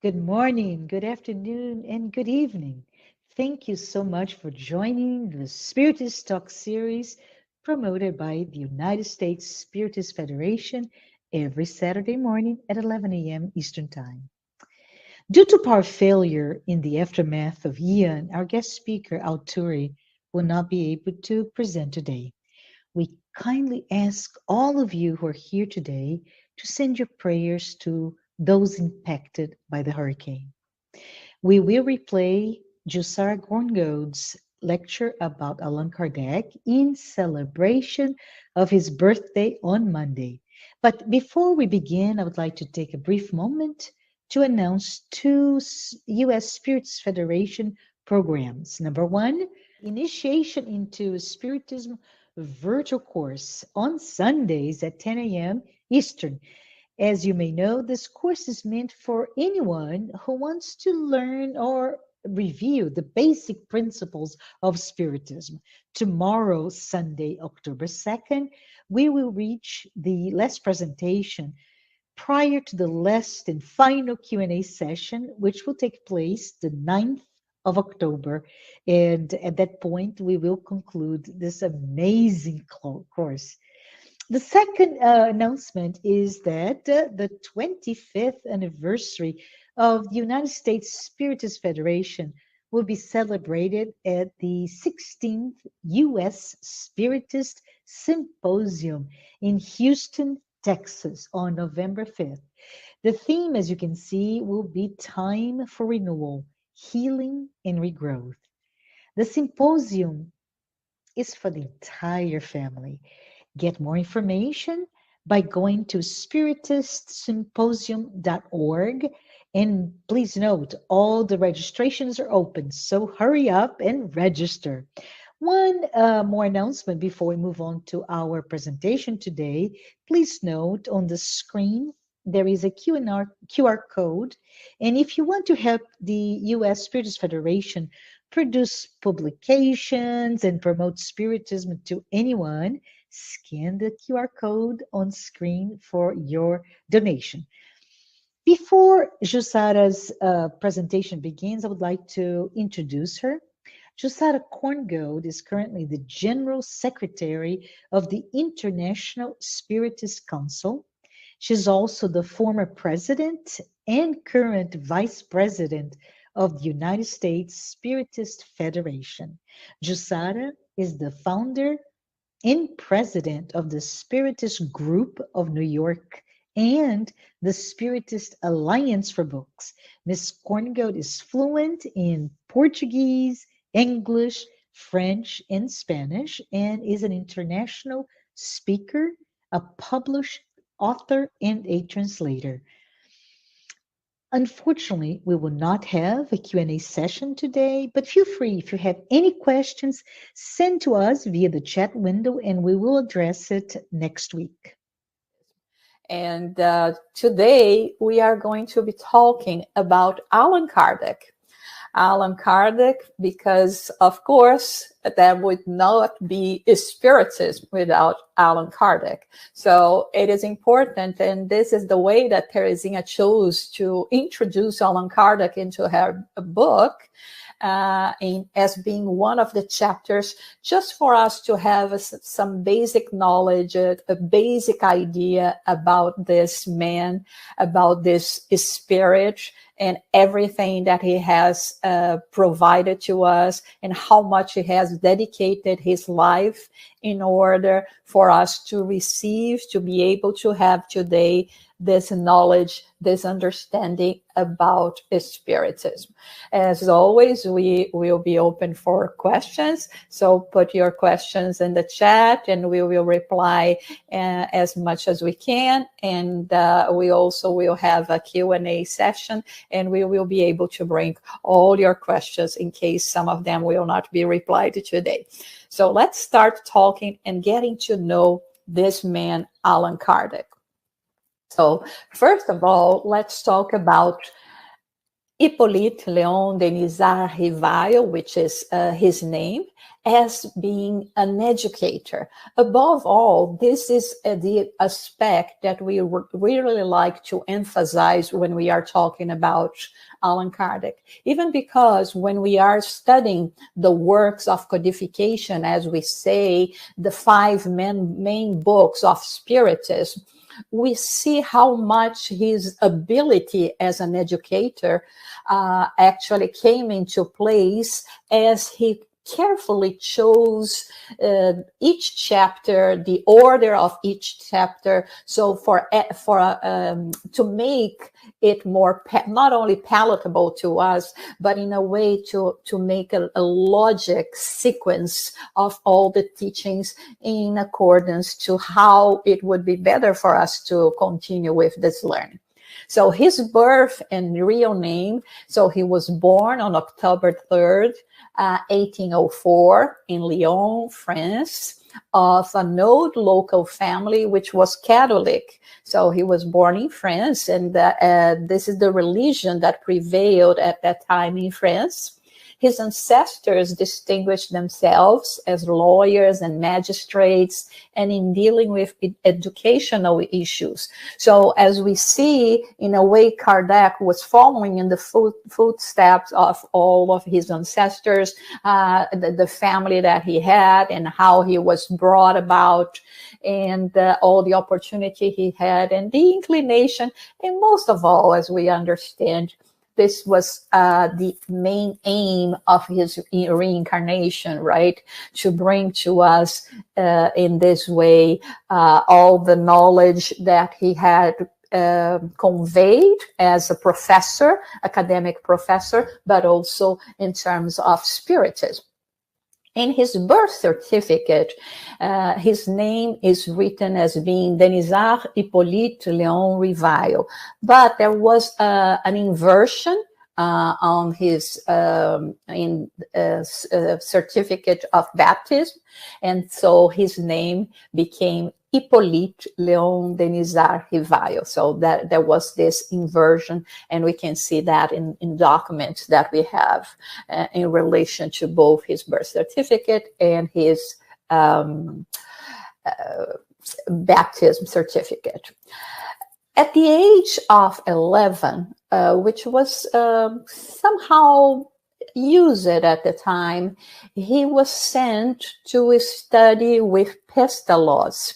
Good morning, good afternoon, and good evening. Thank you so much for joining the Spiritist Talk series promoted by the United States Spiritist Federation every Saturday morning at 11 a.m. Eastern Time. Due to power failure in the aftermath of Ian, our guest speaker, Alturi, will not be able to present today. We kindly ask all of you who are here today to send your prayers to those impacted by the hurricane. We will replay JUSSARA KORNGOLD's lecture about Allan Kardec in celebration of his birthday on Monday. But before we begin, I would like to take a brief moment to announce two U.S. Spirits Federation programs. Number one, initiation into Spiritism virtual course on Sundays at 10 a.m. Eastern. As you may know, this course is meant for anyone who wants to learn or review the basic principles of Spiritism. Tomorrow, Sunday, October 2nd, we will reach the last presentation prior to the last and final Q&A session, which will take place the 9th of October. And at that point, we will conclude this amazing course. The second announcement is that the 25th anniversary of the United States Spiritist Federation will be celebrated at the 16th U.S. Spiritist Symposium in Houston, Texas on November 5th. The theme, as you can see, will be Time for Renewal, Healing, and Regrowth. The symposium is for the entire family. Get more information by going to spiritistsymposium.org. And please note, all the registrations are open, so hurry up and register. One more announcement before we move on to our presentation today. Please note on the screen, there is a QR code. And if you want to help the U.S. Spiritist Federation produce publications and promote Spiritism to anyone, scan the QR code on screen for your donation. Before Jussara's presentation begins, I would like to introduce her. Jussara KORNGOLD is currently the General Secretary of the International Spiritist Council. She's also the former President and current Vice President of the United States Spiritist Federation. Jussara is the founder and president of the Spiritist Group of New York and the Spiritist Alliance for Books. Ms. KORNGOLD is fluent in Portuguese, English, French, and Spanish, and is an international speaker, a published author, and a translator. Unfortunately, we will not have a Q&A session today, but feel free if you have any questions, send to us via the chat window and we will address it next week. And today we are going to be talking about Allan Kardec. Allan Kardec, because of course there would not be Spiritism without Allan Kardec. So it is important, and this is the way that Teresinha chose to introduce Allan Kardec into her book, as being one of the chapters, just for us to have some basic knowledge, a basic idea about this man, about this spirit, and everything that he has provided to us, and how much he has dedicated his life in order for us to receive, to be able to have today this knowledge, this understanding about Spiritism. As always, we will be open for questions. So put your questions in the chat and we will reply as much as we can. And we also will have a Q&A session, and we will be able to bring all your questions in case some of them will not be replied to today. So let's start talking and getting to know this man, Allan Kardec. So first of all, let's talk about Hippolyte Léon Denisard Rivail, which is his name, as being an educator. Above all, this is the aspect that we really like to emphasize when we are talking about Allan Kardec, even because when we are studying the works of codification, as we say, the 5 main books of Spiritism, we see how much his ability as an educator actually came into place as he carefully chose each chapter, the order of each chapter, so to make it more not only palatable to us, but in a way to make a logic sequence of all the teachings in accordance to how it would be better for us to continue with this learning. So his birth and real name, so he was born on October 3rd, 1804 in Lyon, France, of an old local family which was Catholic. So he was born in France, and this is the religion that prevailed at that time in France. His ancestors distinguished themselves as lawyers and magistrates and in dealing with educational issues. So as we see, in a way, Kardec was following in the footsteps of all of his ancestors, the family that he had and how he was brought about, and all the opportunity he had and the inclination. And most of all, as we understand, this was the main aim of his reincarnation, right? To bring to us in this way all the knowledge that he had conveyed as a professor, academic professor, but also in terms of spiritism. In his birth certificate, his name is written as being Denisard Hippolyte Léon Rivail, but there was an inversion on his certificate of baptism, and so his name became Hippolyte Léon Denisard Rivail. So that there was this inversion, and we can see that in documents that we have in relation to both his birth certificate and his baptism certificate. At the age of 11, which was somehow used at the time, he was sent to study with Pestalozzi.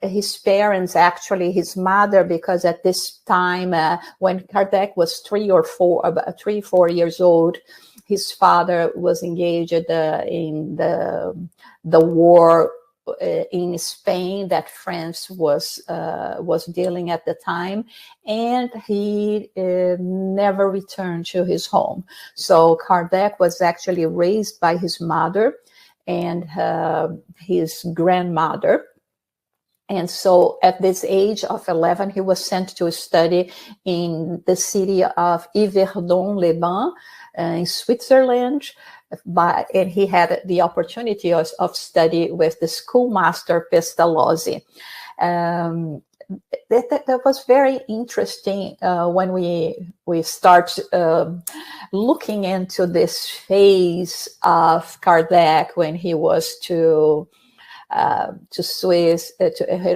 His parents, actually his mother, because at this time when Kardec was 3 or 4 years old, his father was engaged in the war in Spain that France was dealing at the time, and he never returned to his home. So Kardec was actually raised by his mother and his grandmother. And so at this age of 11, he was sent to study in the city of Yverdon-les-Bains in Switzerland. And he had the opportunity of study with the schoolmaster Pestalozzi. That was very interesting when we start looking into this phase of Kardec when he was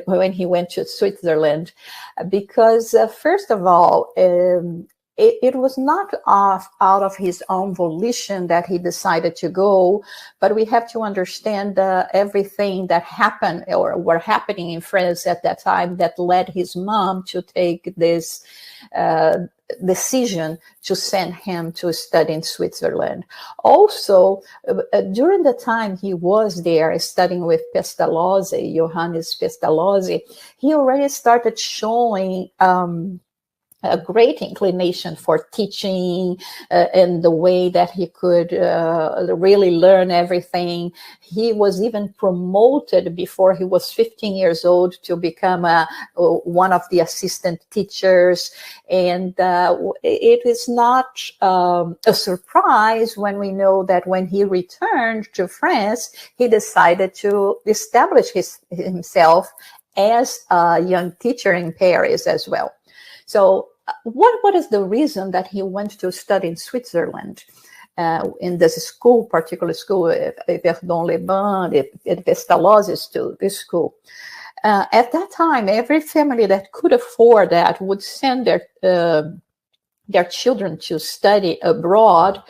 when he went to Switzerland, because first of all, it was not out of his own volition that he decided to go, but we have to understand everything that happened or were happening in France at that time that led his mom to take this decision to send him to study in Switzerland. Also, during the time he was there studying with Pestalozzi, Johannes Pestalozzi, he already started showing a great inclination for teaching and the way that he could really learn everything. He was even promoted before he was 15 years old to become one of the assistant teachers. And it is not a surprise when we know that when he returned to France, he decided to establish himself as a young teacher in Paris as well. So what is the reason that he went to study in Switzerland? In this school, particular school, Verdun-les-Bains, Pestalozzi's this school. At that time, every family that could afford that would send their children to study abroad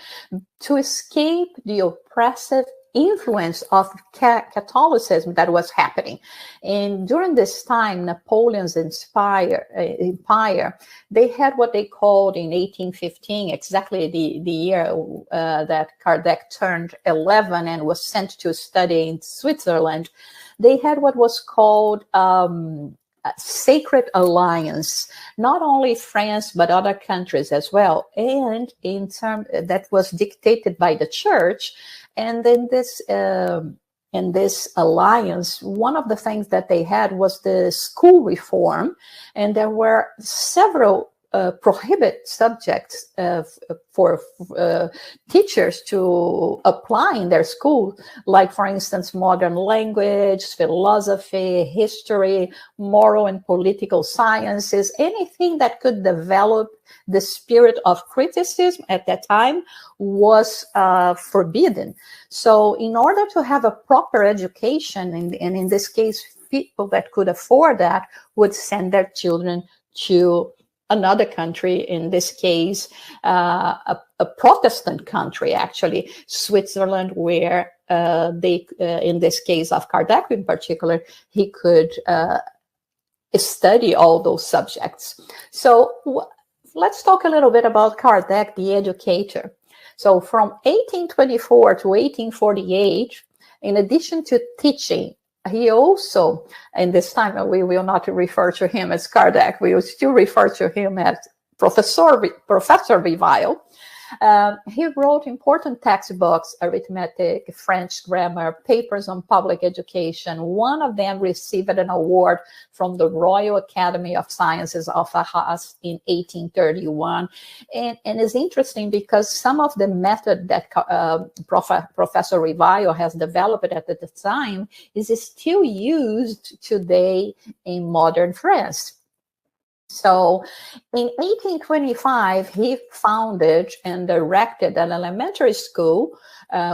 to escape the oppressive influence of Catholicism that was happening. And during this time, Napoleon's empire, they had what they called in 1815, exactly the year that Kardec turned 11 and was sent to study in Switzerland. They had what was called sacred alliance, not only France but other countries as well, and in term that was dictated by the church. And then in this alliance, one of the things that they had was the school reform, and there were several prohibit subjects for teachers to apply in their school, like, for instance, modern language, philosophy, history, moral and political sciences, anything that could develop the spirit of criticism at that time was forbidden. So in order to have a proper education, and in this case, people that could afford that would send their children to another country, in this case, a Protestant country, actually, Switzerland, where they, in this case of Kardec in particular, he could study all those subjects. So let's talk a little bit about Kardec, the educator. So from 1824 to 1848, in addition to teaching, he also, and this time we will not refer to him as Kardec, we will still refer to him as Professor Vivile. He wrote important textbooks, arithmetic, French grammar, papers on public education. One of them received an award from the Royal Academy of Sciences of Arras in 1831. And it's interesting because some of the method that Professor Vivile has developed at the time is still used today in modern France. So in 1825, he founded and directed an elementary school,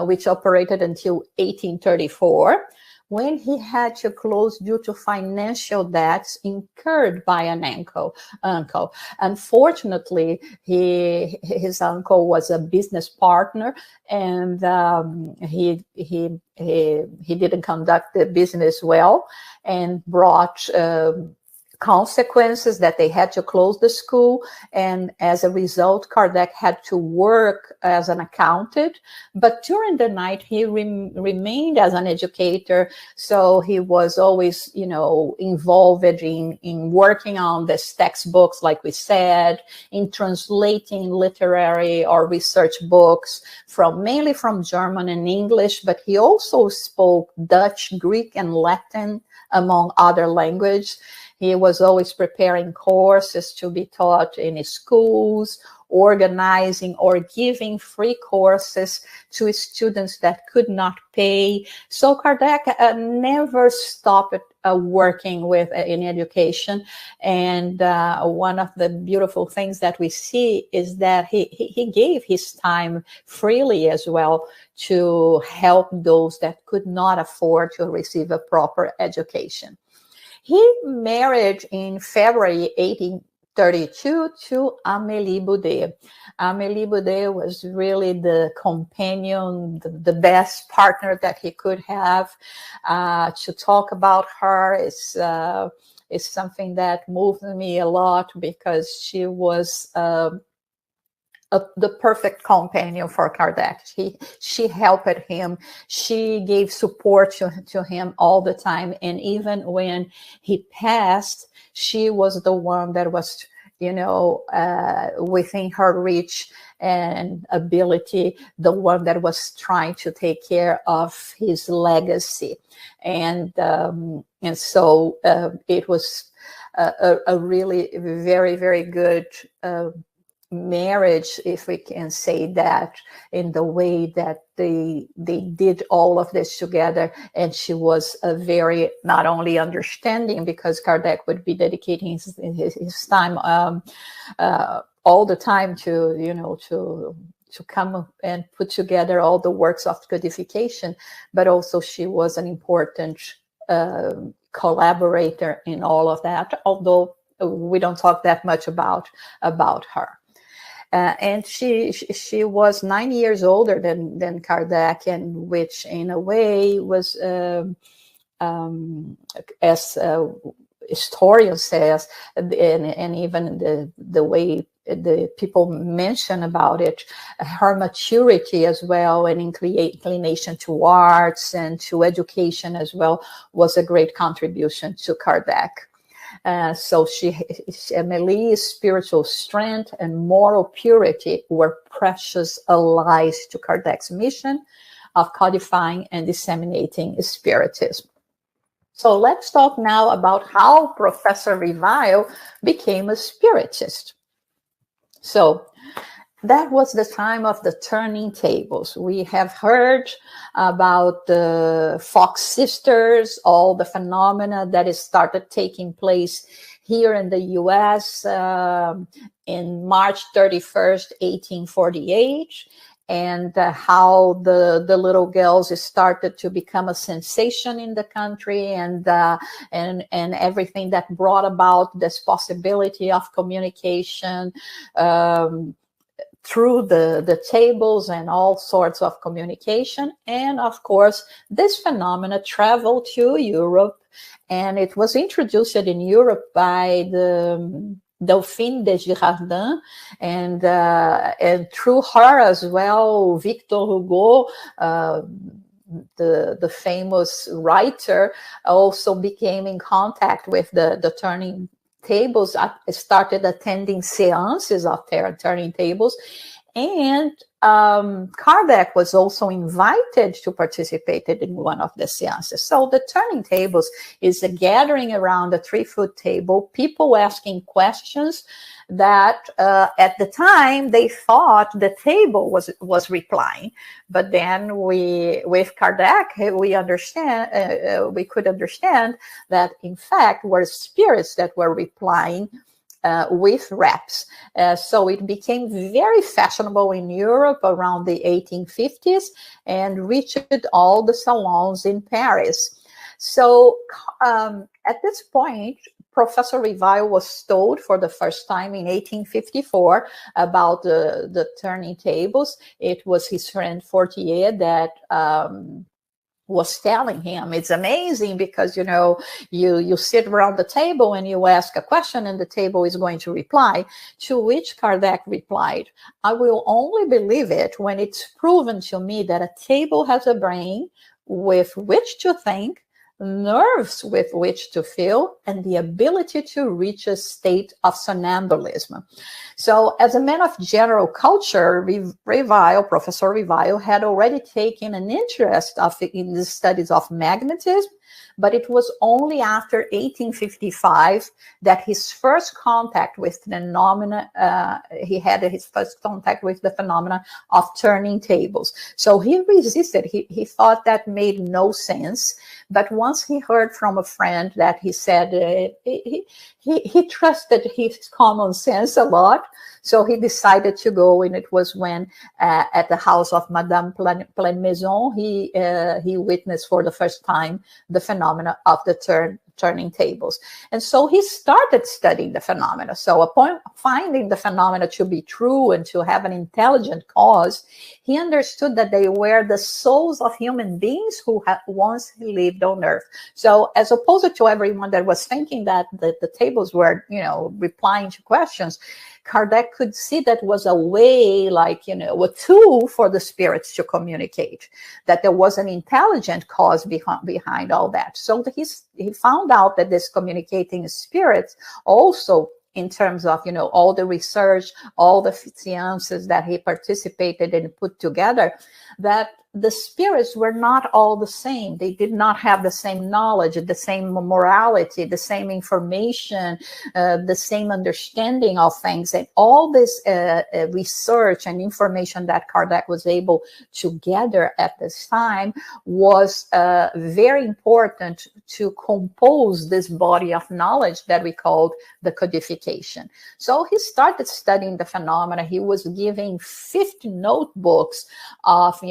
which operated until 1834, when he had to close due to financial debts incurred by an uncle. Unfortunately, his uncle was a business partner, and he didn't conduct the business well, and brought consequences that they had to close the school. And as a result, Kardec had to work as an accountant, but during the night he remained as an educator. So he was always, involved in working on these textbooks, like we said, in translating literary or research books mainly from German and English, but he also spoke Dutch, Greek, and Latin, among other languages. He was always preparing courses to be taught in schools, organizing or giving free courses to students that could not pay. So Kardec never stopped working in education. And one of the beautiful things that we see is that he gave his time freely as well to help those that could not afford to receive a proper education. He married in February 1832 to Amélie Boudet. Amélie Boudet was really the companion, the best partner that he could have. To talk about her is something that moved me a lot, because she was the perfect companion for Kardec. She helped him. She gave support to him all the time. And even when he passed, she was the one that was, within her reach and ability, the one that was trying to take care of his legacy. And so it was a really very, very good marriage, if we can say that, in the way that they did all of this together. And she was a very, not only understanding, because Kardec would be dedicating his time all the time to, you know, to come and put together all the works of codification, but also she was an important collaborator in all of that, although we don't talk that much about her. And she was 9 years older than Kardec, and which in a way was, as historian says, and even the way the people mention about it, her maturity as well, and inclination to arts and to education as well, was a great contribution to Kardec. So Amelie's spiritual strength and moral purity were precious allies to Kardec's mission of codifying and disseminating Spiritism. So let's talk now about how Professor Revile became a Spiritist. So that was the time of the turning tables. We have heard about the Fox sisters, all the phenomena that has started taking place here in the US in March 31st, 1848. And how the little girls started to become a sensation in the country, and everything that brought about this possibility of communication through the tables and all sorts of communication. And of course, this phenomena traveled to Europe, and it was introduced in Europe by the Dauphine de Girardin, and through her as well, Victor Hugo, the famous writer, also became in contact with the turning tables, started attending seances of turning tables. And Kardec was also invited to participate in one of the seances. So the turning tables is a gathering around a 3-foot table, people asking questions that at the time they thought the table was replying. But then with Kardec, we could understand that in fact were spirits that were replying with raps. So it became very fashionable in Europe around the 1850s and reached all the salons in Paris. So at this point, Professor Revile was told for the first time in 1854 about the turning tables. It was his friend Fortier that was telling him. It's amazing because, you know, you sit around the table and you ask a question and the table is going to reply, to which Kardec replied, I will only believe it when it's proven to me that a table has a brain with which to think, nerves with which to feel, and the ability to reach a state of somnambulism. So as a man of general culture, Professor Revile had already taken an interest in the studies of magnetism, but it was only after 1855 that his first contact with phenomena, he had his first contact with the phenomena of turning tables. So he resisted. He thought that made no sense. But once he heard from a friend that he said he trusted his common sense a lot, so he decided to go, and it was when at the house of Madame Planmaison, he witnessed for the first time the phenomena of the turning tables. And so he started studying the phenomena. So upon finding the phenomena to be true and to have an intelligent cause, he understood that they were the souls of human beings who had once lived on earth. So as opposed to everyone that was thinking that the tables were, you know, replying to questions, Kardec could see that was a way, like, you know, a tool for the spirits to communicate, that there was an intelligent cause behind all that. So he found out that this communicating spirits also, in terms of, you know, all the research, all the seances that he participated and put together, that the spirits were not all the same. They did not have the same knowledge, the same morality, the same information, the same understanding of things. And all this research and information that Kardec was able to gather at this time was very important to compose this body of knowledge that we called the codification. So he started studying the phenomena. He was giving 50 notebooks of,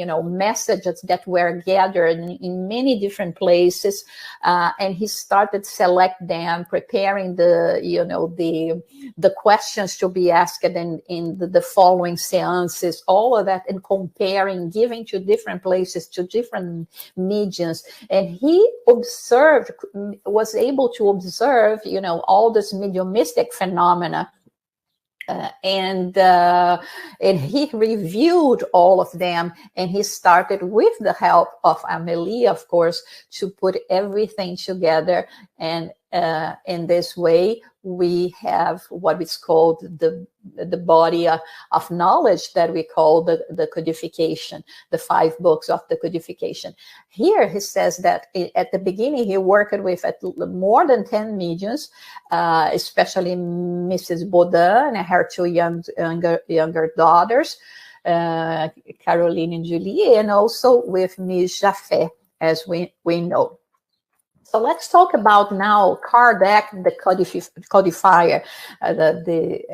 messages that were gathered in many different places, and he started select them, preparing the questions to be asked in the following seances, all of that, and comparing, giving to different places, to different mediums. And he was able to observe, all this mediumistic phenomena. And he reviewed all of them, and he started, with the help of Amélie, of course, to put everything together. And in this way, we have what is called the body of knowledge that we call the codification, the 5 books of the codification. Here he says that at the beginning he worked with more than 10 mediums, especially Mrs. Baudin and her 2 younger daughters, Caroline and Julie, and also with Miss Jaffé, as we know. So let's talk about now Kardec, the codifier,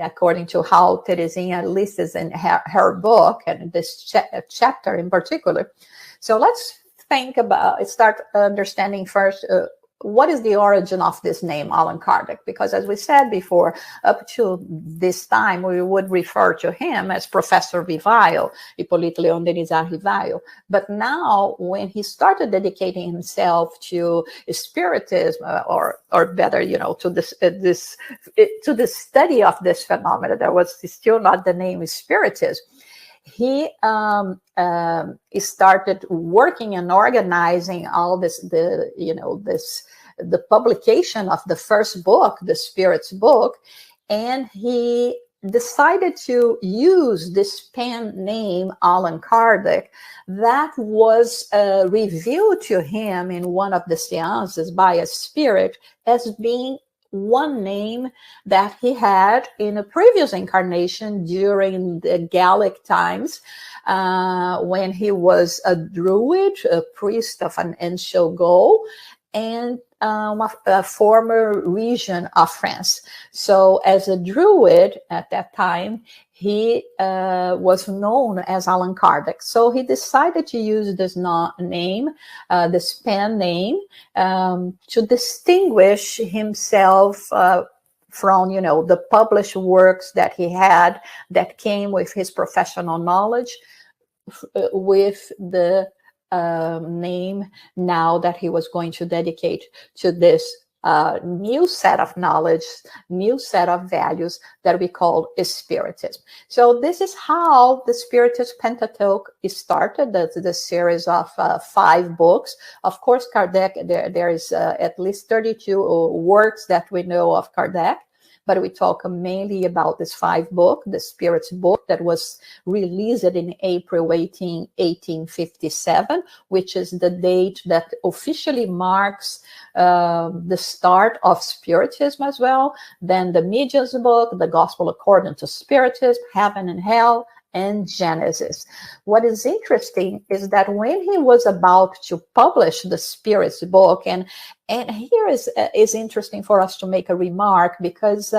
according to how Teresinha lists in her book, and this chapter in particular. So let's start understanding first what is the origin of this name, Allan Kardec? Because as we said before, up to this time, we would refer to him as Professor Rivail, Hippolyte Léon Denisard Rivail. But now, when he started dedicating himself to Spiritism, or better, to the study of this phenomena, that was still not the name Spiritism. He started working and organizing all this, the publication of the first book, the Spirit's book, and he decided to use this pen name, Allan Kardec, that was revealed to him in one of the seances by a spirit as being one name that he had in a previous incarnation during the Gallic times, when he was a druid, a priest of an ancient Gaul, and a former region of France. So as a druid at that time, he was known as Allan Kardec. So he decided to use this name, this pen name, to distinguish himself from, the published works that he had that came with his professional knowledge, with the name now that he was going to dedicate to this new set of knowledge, new set of values that we call Spiritism. So this is how the Spiritist Pentateuch is started, the series of 5 books. Of course, Kardec, there is at least 32 works that we know of Kardec, but we talk mainly about this 5 book, the Spirit's book, that was released in April 1857, which is the date that officially marks the start of Spiritism as well. Then the Medium's book, the Gospel According to Spiritism, Heaven and Hell, and Genesis. What is interesting is that when he was about to publish the Spirit's book, and here is interesting for us to make a remark, because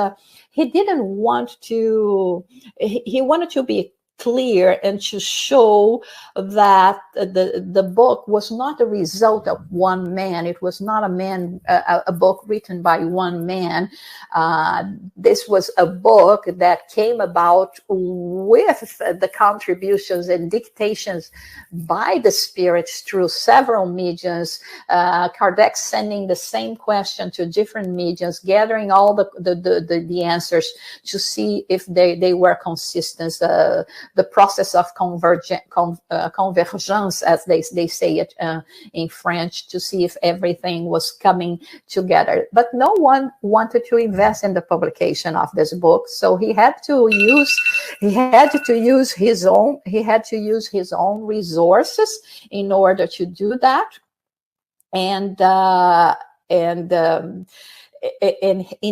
he didn't want to, he wanted to be clear and to show that the book was not a result of one man. It was not a book written by one man. This was a book that came about with the contributions and dictations by the spirits through several mediums. Kardec sending the same question to different mediums, gathering all the answers to see if they were consistent the process of convergence, as they say it in French, to see if everything was coming together. But no one wanted to invest in the publication of this book, so he had to use his own resources in order to do that. And in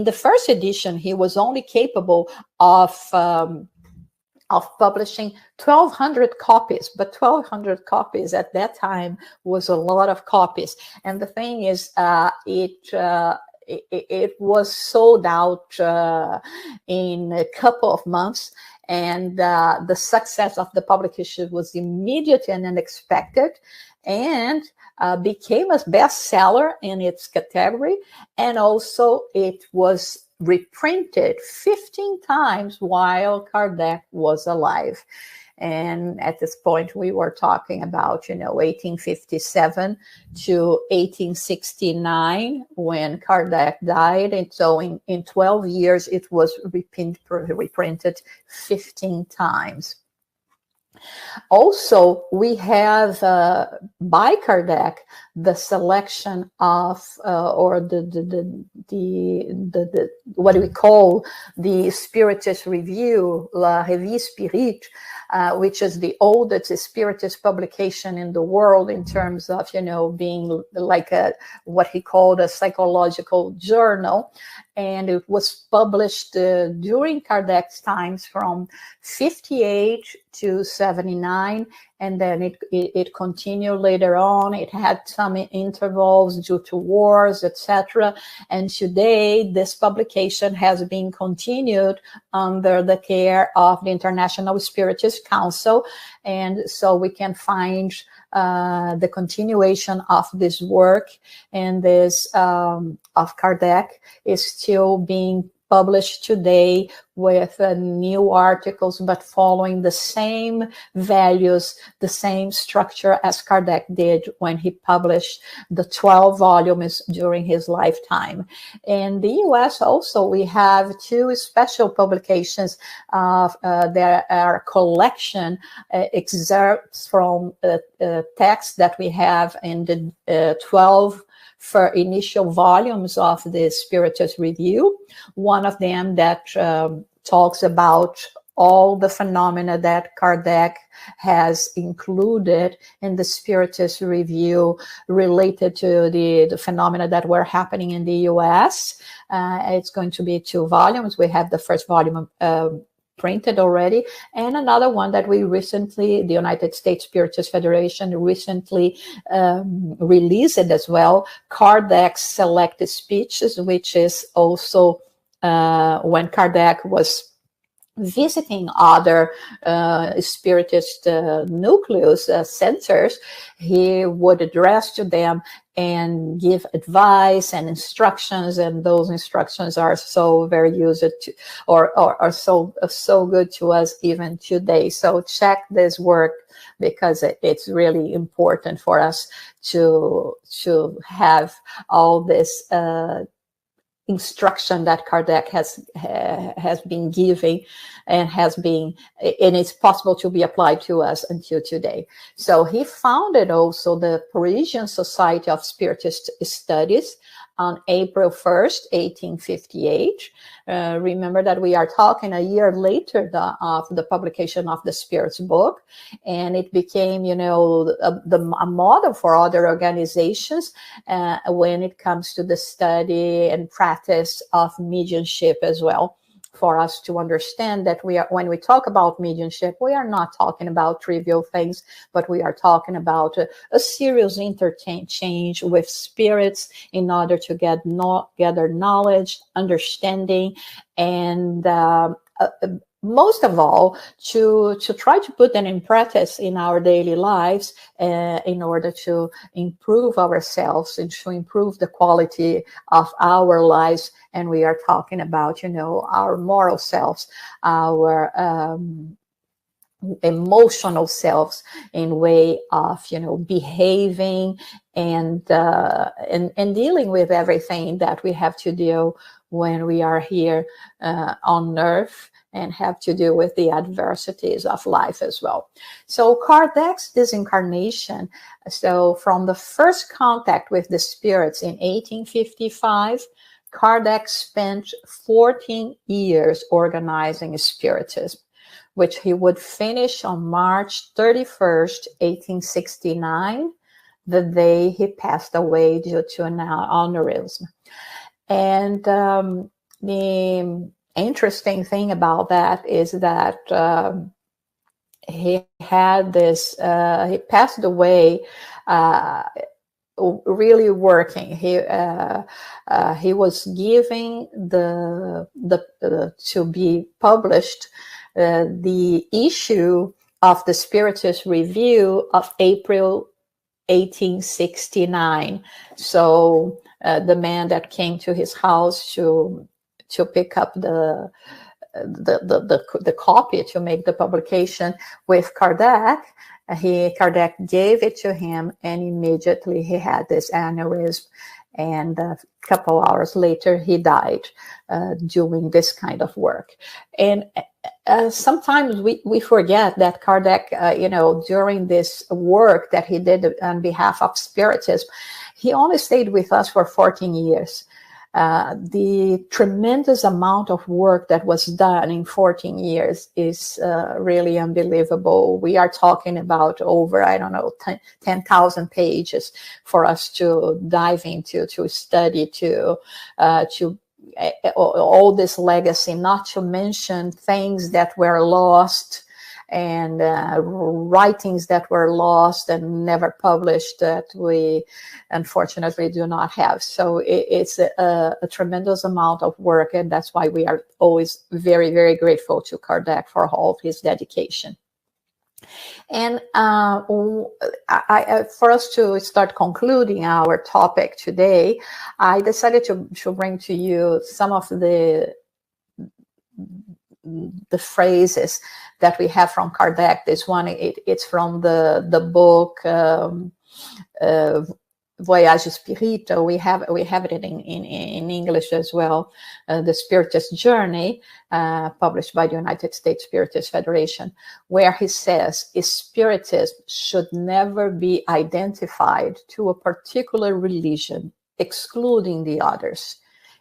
the first edition, he was only capable of publishing 1,200 copies, but 1,200 copies at that time was a lot of copies. And the thing is, it was sold out in a couple of months, and the success of the publication was immediate and unexpected, and became a bestseller in its category. And also it was reprinted 15 times while Kardec was alive. And at this point, we were talking about, 1857 to 1869 when Kardec died. And so in 12 years, it was reprinted 15 times. Also, we have by Kardec the selection of or the what we call the Spiritist Review, La Revue Spirit, which is the oldest Spiritist publication in the world in terms of being like what he called a psychological journal. And it was published during Kardec's times from 58 to 79, and then it continued later on. It had some intervals due to wars, etc. And today, this publication has been continued under the care of the International Spiritist Council, and so we can find the continuation of this work, and this of Kardec is still being published today with new articles, but following the same values, the same structure as Kardec did when he published the 12 volumes during his lifetime. In the US also, we have two special publications of there are collection excerpts from texts that we have in the 12 for initial volumes of the Spiritist Review. One of them that talks about all the phenomena that Kardec has included in the Spiritist Review related to the phenomena that were happening in the US. It's going to be 2 volumes. We have the first volume printed already, and another one that we recently, the United States Spiritist Federation recently released it as well, Kardec's Selected Speeches, which is also when Kardec was visiting other Spiritist nucleus centers, he would address to them and give advice and instructions, and those instructions are so very used to, or are so good to us even today. So check this work, because it's really important for us to have all this instruction that Kardec has been giving, and it's possible to be applied to us until today. So he founded also the Parisian Society of Spiritist Studies on April 1st, 1858. Remember that we are talking a year later of the publication of the Spirit's book, and it became, a model for other organizations when it comes to the study and practice of mediumship as well. For us to understand that when we talk about mediumship, we are not talking about trivial things, but we are talking about a serious interchange with spirits in order to gather knowledge, understanding, and most of all, to try to put them in practice in our daily lives in order to improve ourselves and to improve the quality of our lives. And we are talking about, our moral selves, our emotional selves, in way of, behaving and dealing with everything that we have to deal when we are here on earth, and have to do with the adversities of life as well. So Kardec's disincarnation, so from the first contact with the spirits in 1855, Kardec spent 14 years organizing Spiritism, which he would finish on March 31st, 1869, the day he passed away due to an aneurysm. And the interesting thing about that is that he had this, he passed away really working. He was giving to be published the issue of the Spiritist Review of April 1869. So the man that came to his house to pick up the copy to make the publication with Kardec, Kardec gave it to him, and immediately he had this aneurysm, and a couple hours later he died doing this kind of work. And sometimes we forget that Kardec, during this work that he did on behalf of Spiritism, he only stayed with us for 14 years. The tremendous amount of work that was done in 14 years is really unbelievable. We are talking about over, 10,000 pages for us to dive into, to study, to all this legacy, not to mention things that were lost and writings that were lost and never published that we unfortunately do not have. So it's a tremendous amount of work, and that's why we are always very, very grateful to Kardec for all of his dedication. And for us to start concluding our topic today, I decided to bring to you some of the phrases that we have from Kardec. This one, it's from the book Voyage Spiritual. We have it in English as well, the Spiritist Journey, published by the United States Spiritist Federation, where he says, Spiritism should never be identified to a particular religion, excluding the others.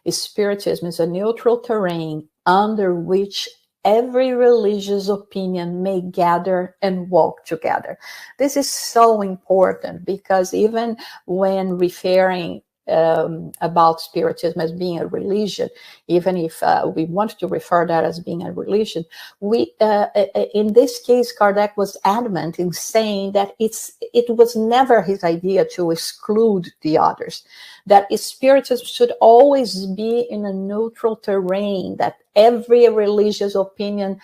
Spiritism is a neutral terrain under which every religious opinion may gather and walk together. This is so important, because even when referring about Spiritism as being a religion, even if we want to refer that as being a religion, we in this case Kardec was adamant in saying that it was never his idea to exclude the others, that Spiritism should always be in a neutral terrain, that every religious opinion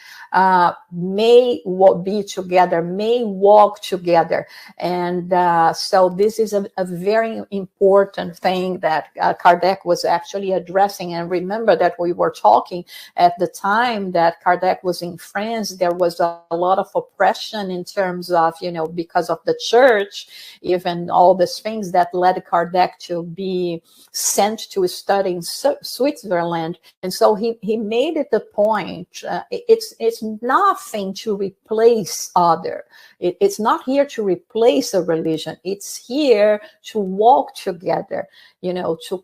may be together, may walk together. And so this is a very important thing that Kardec was actually addressing. And remember that we were talking at the time that Kardec was in France, there was a lot of oppression in terms of, because of the church, even all these things that led Kardec to be sent to study in Switzerland. And so he made it the point, it's nothing to replace other. It's not here to replace a religion. It's here to walk together, to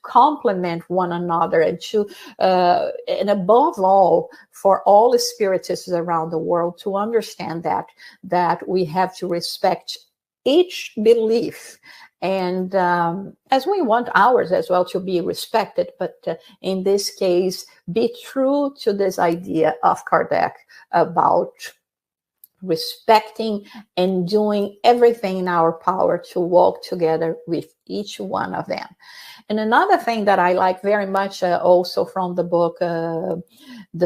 complement one another, and and above all, for all the spiritists around the world to understand that we have to respect each belief. And as we want ours as well to be respected, but in this case, be true to this idea of Kardec about respecting and doing everything in our power to walk together with each one of them. And another thing that I like very much also from the book, The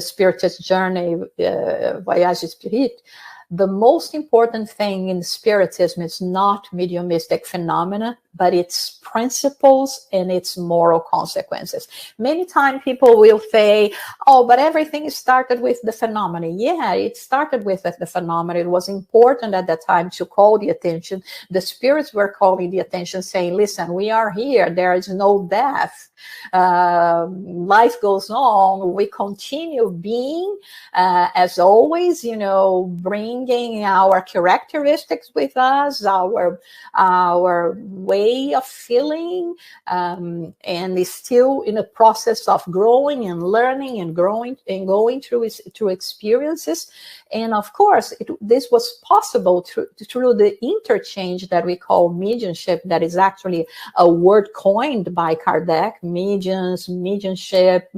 Spiritist Journey, Voyage Spiritual, the most important thing in Spiritism is not mediumistic phenomena, but its principles and its moral consequences. Many times people will say, oh, but everything started with the phenomenon. Yeah, it started with the phenomenon. It was important at that time to call the attention. The spirits were calling the attention, saying, listen, we are here. There is no death. Life goes on. We continue being, as always, you know, bringing our characteristics with us, our way of feeling, and is still in a process of growing and learning and growing and going through experiences. And of course, this was possible through the interchange that we call mediumship. That is actually a word coined by Kardec. Mediums, mediumship,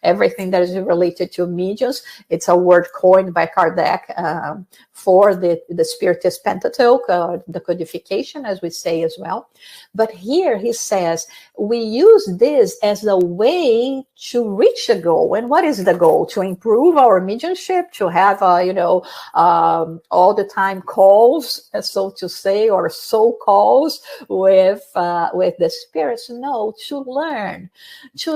everything that is related to mediums. It's a word coined by Kardec for the Spiritist Pentateuch, the codification, as we say as well. But here he says, we use this as a way to reach a goal. And what is the goal? To improve our mediumship, to have, all the time calls, so to say, or soul calls with the spirits. No, to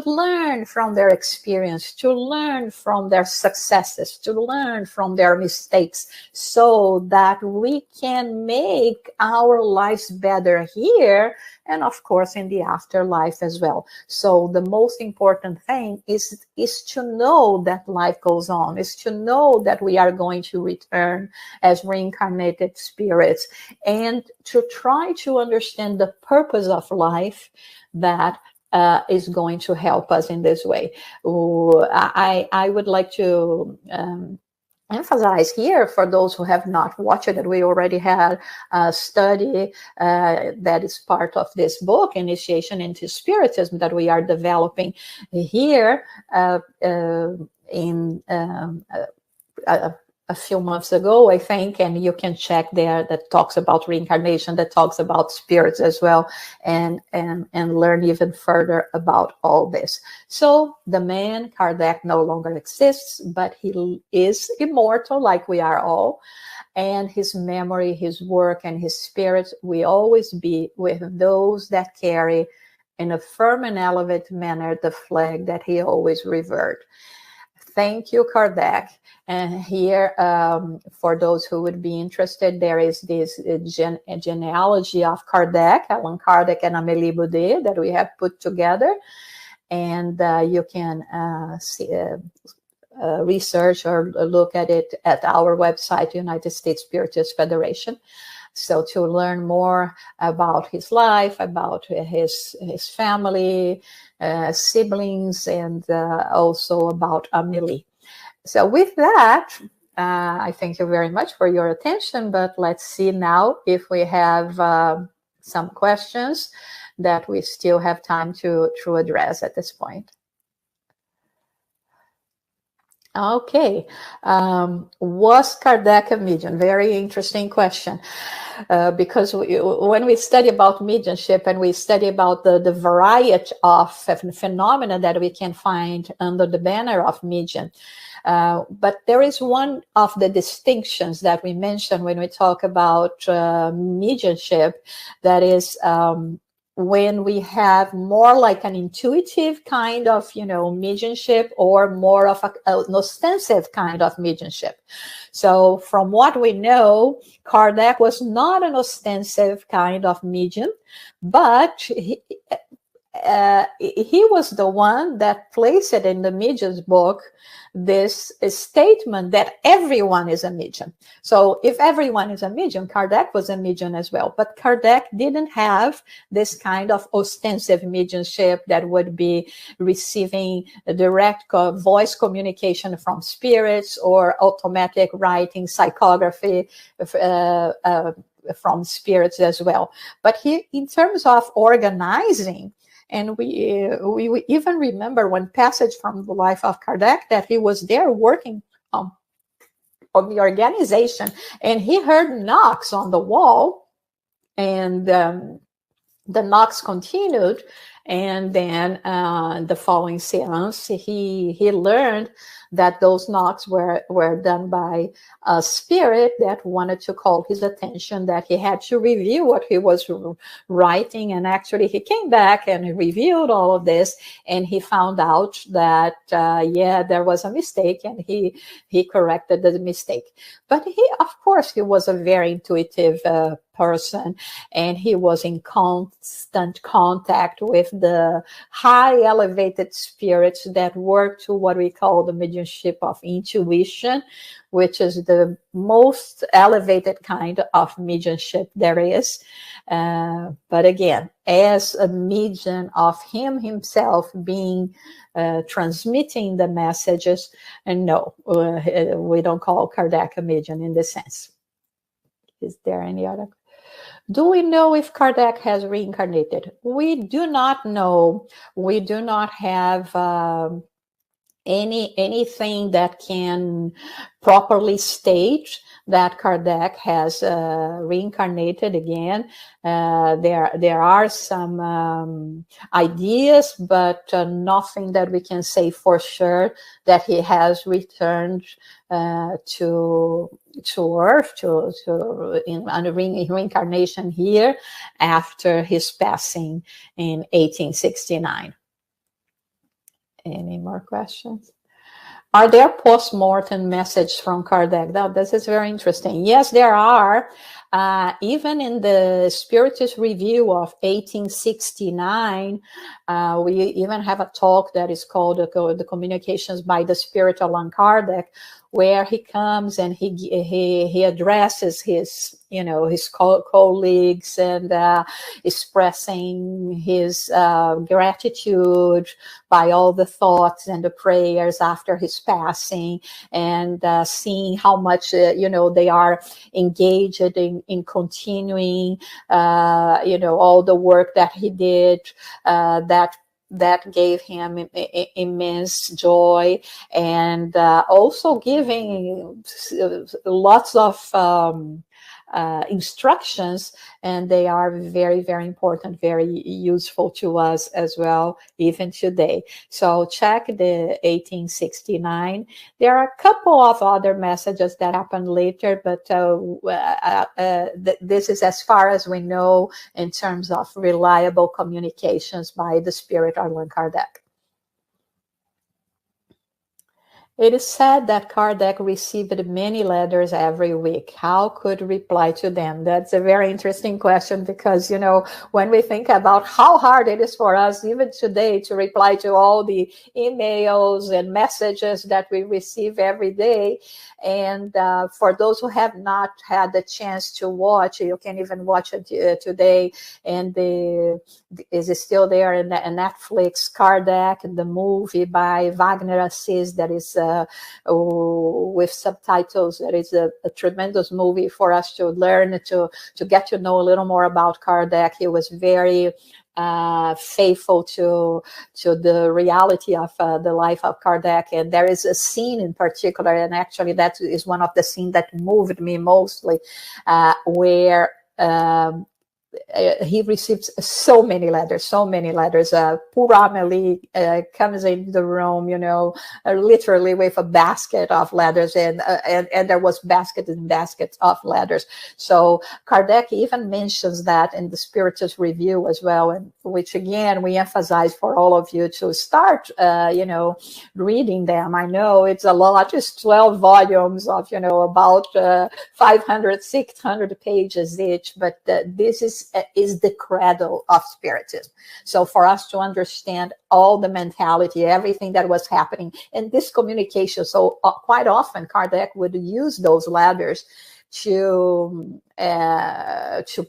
learn from their experience, to learn from their successes, to learn from their mistakes, so that we can make our lives better here, and of course in the afterlife as well. So the most important thing is to know that life goes on, is to know that we are going to return as reincarnated spirits, and to try to understand the purpose of life that is going to help us in this way. I would like to emphasize here, for those who have not watched it, we already had a study that is part of this book, Initiation into Spiritism, that we are developing here in a few months ago, I think, and you can check there, that talks about reincarnation, that talks about spirits as well, and learn even further about all this. So the man Kardec no longer exists, but he is immortal, like we are all, and his memory, his work, and his spirit will always be with those that carry in a firm and elevated manner the flag that he always revered. Thank you, Kardec. And here, for those who would be interested, there is this genealogy of Kardec, Allan Kardec and Amélie Boudet, that we have put together. And you can research or look at it at our website, United States Spiritist Federation. So to learn more about his life, about his family, siblings, and also about Amélie. So with that, I thank you very much for your attention, but let's see now if we have some questions that we still have time to address at this point. Okay, was Kardec a medium? Very interesting question, because when we study about mediumship and we study about the variety of phenomena that we can find under the banner of medium, but there is one of the distinctions that we mention when we talk about mediumship, that is when we have more like an intuitive kind of, mediumship, or more of an ostensive kind of mediumship. So from what we know, Kardec was not an ostensive kind of medium, but he was the one that placed it in the medium's book, this statement that everyone is a medium. So if everyone is a medium, Kardec was a medium as well. But Kardec didn't have this kind of ostensive mediumship that would be receiving direct voice communication from spirits, or automatic writing, psychography from spirits as well. But he, in terms of organizing, and we even remember one passage from the life of Kardec, that he was there working on the organization, and he heard knocks on the wall, and the knocks continued, And then the following seance, he learned that those knocks were done by a spirit that wanted to call his attention, that he had to review what he was writing. And actually he came back and he reviewed all of this, and he found out that, yeah, there was a mistake, and he corrected the mistake. But of course, he was a very intuitive person, and he was in constant contact with the high elevated spirits that work to what we call the mediumship of intuition, which is the most elevated kind of mediumship there is. But again, as a medium of him himself being transmitting the messages, and no, we don't call Kardec a medium in this sense. Is there any other? Do we know if Kardec has reincarnated? We do not know. We do not have anything that can properly state that Kardec has reincarnated again. There are some ideas, but nothing that we can say for sure that he has returned to Earth, in reincarnation here after his passing in 1869. Any more questions? Are there post-mortem messages from Kardec? Now, this is very interesting. Yes, there are. Even in the Spiritist Review of 1869, we even have a talk that is called the Communications by the Spirit of Allan Kardec, where he comes and he addresses his colleagues and expressing his gratitude by all the thoughts and the prayers after his passing, and seeing how much they are engaged in continuing all the work that he did, that gave him immense joy, and also giving lots of instructions, and they are very, very important, very useful to us as well, even today. So check the 1869. There are a couple of other messages that happened later, but this is as far as we know in terms of reliable communications by the Spirit of Allan Kardec. It is said that Kardec received many letters every week. How could reply to them? That's a very interesting question, because, when we think about how hard it is for us even today to reply to all the emails and messages that we receive every day. And for those who have not had the chance to watch, you can even watch it today. And is still there in Netflix, Kardec, the movie by Wagner Assis, that is with subtitles. That is a tremendous movie for us to learn, to get to know a little more about Kardec. He was very faithful to the reality of the life of Kardec. And there is a scene in particular, and actually that is one of the scenes that moved me mostly, where he receives so many letters. Poor Amélie comes in the room, literally with a basket of letters, and there was baskets and baskets of letters. So Kardec even mentions that in the Spiritist Review as well, and which again we emphasize for all of you to start, reading them. I know it's a lot. It's 12 volumes of, about 500, 600 pages each, but this is the cradle of Spiritism. So for us to understand all the mentality, everything that was happening in this communication, so quite often Kardec would use those letters to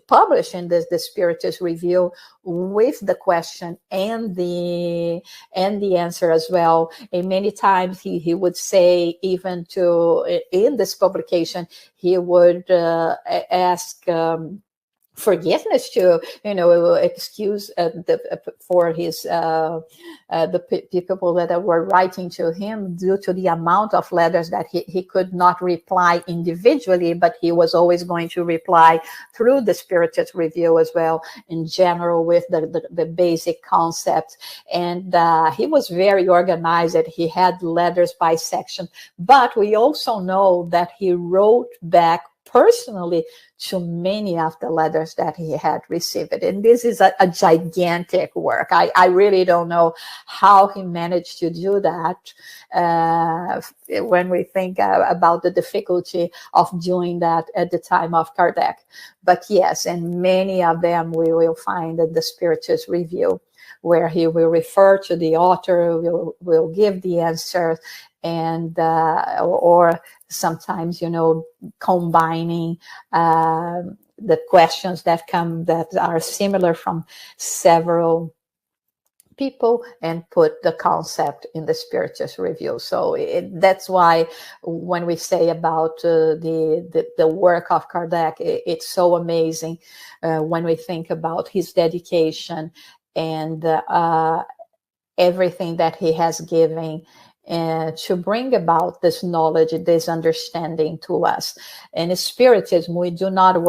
publish in the Spiritist Review with the question and the answer as well. And many times he would say, even in this publication, he would ask forgiveness to, excuse for his people that were writing to him, due to the amount of letters that he could not reply individually, but he was always going to reply through the Spiritist Review as well, in general, with the basic concept. And he was very organized. He had letters by section, but we also know that he wrote back personally to many of the letters that he had received. And this is a gigantic work. I really don't know how he managed to do that, when we think about the difficulty of doing that at the time of Kardec. But yes, and many of them we will find in the Spiritist Review, where he will refer to the author, will give the answer, and or sometimes, combining the questions that are similar from several people, and put the concept in the Spiritist Review. So that's why when we say about the work of Kardec, it's so amazing when we think about his dedication and everything that he has given to bring about this knowledge, this understanding to us. In Spiritism, we do not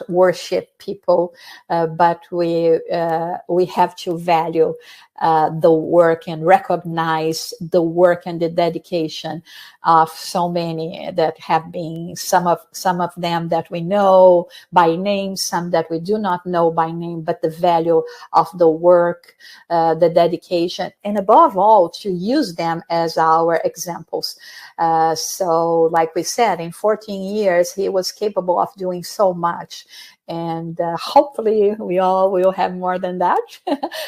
worship people, but we have to value the work and recognize the work and the dedication of so many that have been, some of them that we know by name, some that we do not know by name, but the value of the work, the dedication, and above all, to use them as our examples. So like we said, in 14 years, he was capable of doing so much. And hopefully we all will have more than that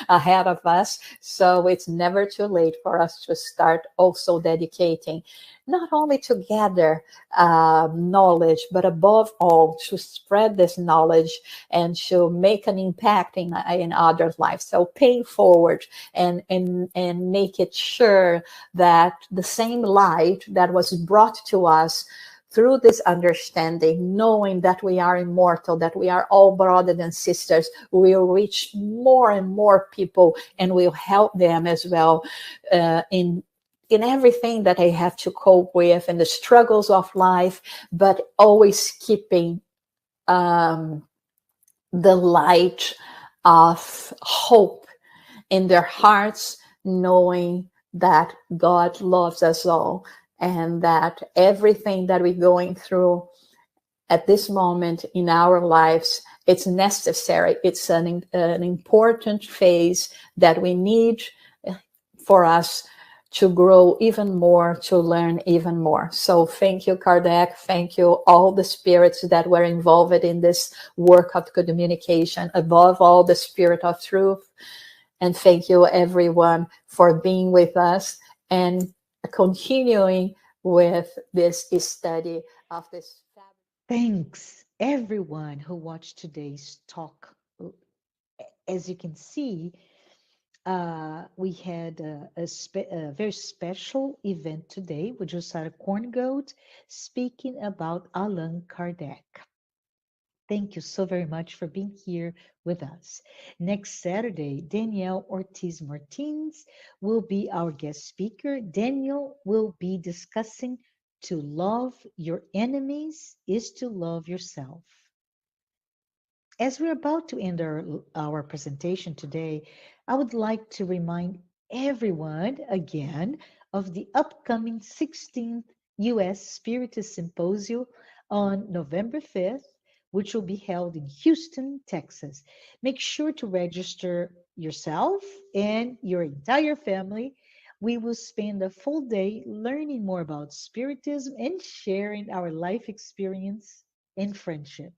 ahead of us. So it's never too late for us to start also dedicating, not only to gather knowledge, but above all, to spread this knowledge and to make an impact in others' lives. So pay forward and make it sure that the same light that was brought to us through this understanding, knowing that we are immortal, that we are all brothers and sisters, will reach more and more people, and will help them as well in everything that they have to cope with, in the struggles of life, but always keeping the light of hope in their hearts, knowing that God loves us all, and that everything that we're going through at this moment in our lives, it's necessary. It's an important phase that we need for us to grow even more, to learn even more. So thank you, Kardec. Thank you, all the spirits that were involved in this work of communication, above all, the Spirit of Truth. And thank you, everyone, for being with us and continuing with this study of this. Thanks, everyone who watched today's talk. As you can see, we had a very special event today with JUSSARA KORNGOLD speaking about Allan Kardec. Thank you so very much for being here with us. Next Saturday, Danielle Ortiz Martins will be our guest speaker. Daniel will be discussing to love your enemies is to love yourself. As we're about to end our presentation today, I would like to remind everyone again of the upcoming 16th U.S. Spiritist Symposium on November 5th, which will be held in Houston, Texas. Make sure to register yourself and your entire family. We will spend a full day learning more about Spiritism and sharing our life experience and friendship.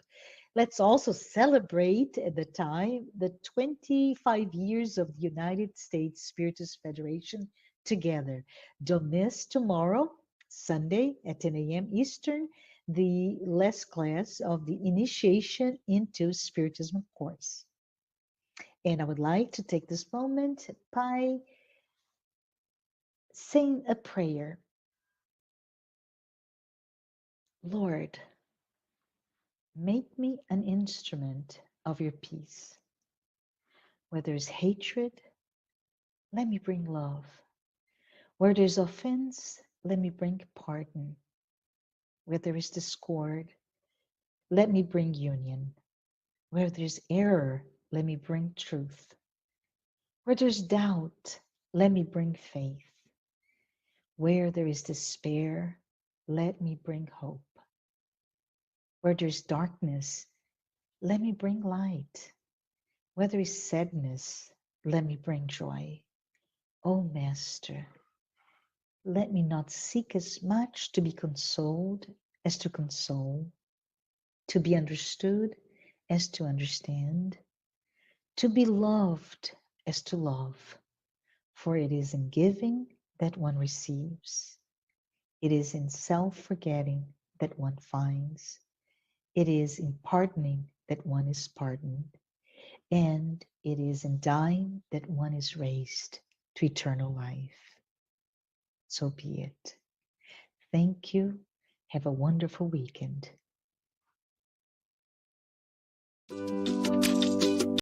Let's also celebrate at the time the 25 years of the United States Spiritist Federation together. Don't miss tomorrow, Sunday at 10 a.m. Eastern, the last class of the Initiation into Spiritism course. And I would like to take this moment by saying a prayer. Lord, Make me an instrument of your peace. Where there's hatred, let me bring love. Where there's offense, let me bring pardon. Where there is discord, let me bring union. Where there's error, let me bring truth. Where there's doubt, let me bring faith. Where there is despair, let me bring hope. Where there's darkness, let me bring light. Where there is sadness, let me bring joy. O Master, let me not seek as much to be consoled as to console, to be understood as to understand, to be loved as to love. For it is in giving that one receives. It is in self-forgetting that one finds. It is in pardoning that one is pardoned. And it is in dying that one is raised to eternal life. So be it. Thank you. Have a wonderful weekend.